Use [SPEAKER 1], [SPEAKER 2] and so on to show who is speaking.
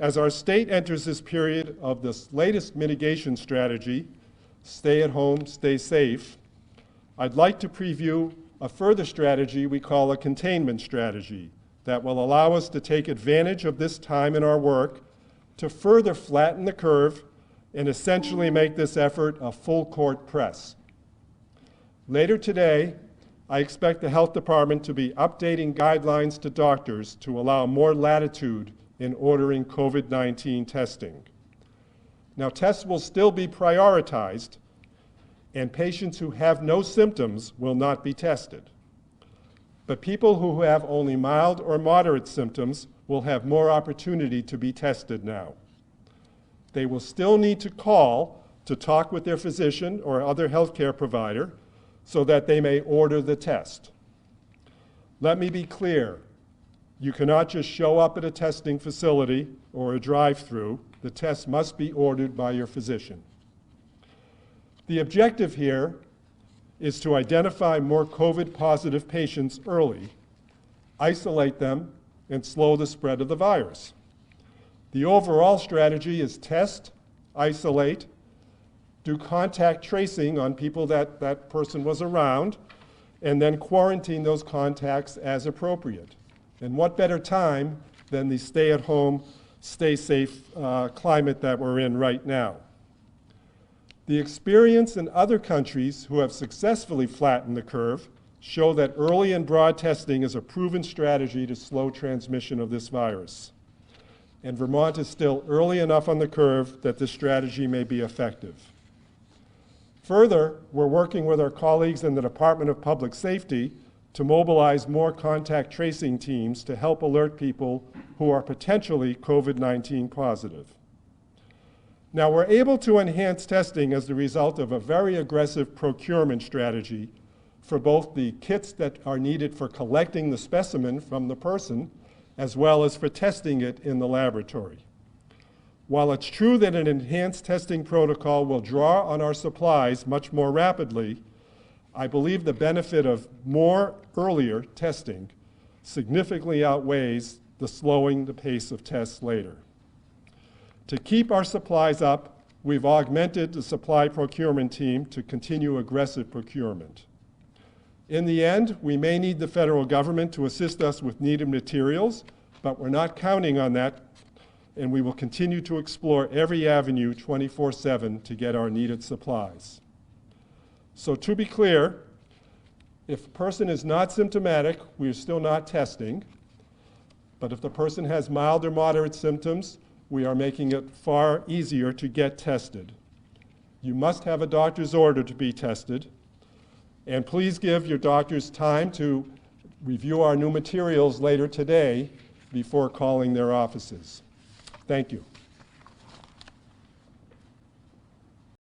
[SPEAKER 1] As our state enters this period of this latest mitigation strategy, stay at home, stay safe, I'd like to preview a further strategy we call a containment strategy that will allow us to take advantage of this time in our work to further flatten the curve and essentially make this effort a full court press. Later today, I expect the health department to be updating guidelines to doctors to allow more latitude in ordering COVID-19 testing. Now, tests will still be prioritized, and patients who have no symptoms will not be tested. But people who have only mild or moderate symptoms will have more opportunity to be tested now. They will still need to call to talk with their physician or other healthcare provider so that they may order the test. Let me be clear. You cannot just show up at a testing facility or a drive-through. The test must be ordered by your physician. The objective here is to identify more COVID-positive patients early, isolate them, and slow the spread of the virus. The overall strategy is test, isolate, do contact tracing on people that person was around, and then quarantine those contacts as appropriate. And what better time than the stay-at-home, stay-safe climate that we're in right now? The experience in other countries who have successfully flattened the curve show that early and broad testing is a proven strategy to slow transmission of this virus. And Vermont is still early enough on the curve that this strategy may be effective. Further, we're working with our colleagues in the Department of Public Safety to mobilize more contact tracing teams to help alert people who are potentially COVID-19 positive. Now, we're able to enhance testing as the result of a very aggressive procurement strategy for both the kits that are needed for collecting the specimen from the person, as well as for testing it in the laboratory. While it's true that an enhanced testing protocol will draw on our supplies much more rapidly, I believe the benefit of more earlier testing significantly outweighs the slowing the pace of tests later. To keep our supplies up, we've augmented the supply procurement team to continue aggressive procurement. In the end, we may need the federal government to assist us with needed materials, but we're not counting on that, and we will continue to explore every avenue 24/7 to get our needed supplies. So to be clear, if a person is not symptomatic, we are still not testing, but if the person has mild or moderate symptoms, we are making it far easier to get tested. You must have a doctor's order to be tested, and please give your doctors time to review our new materials later today before calling their offices. Thank you.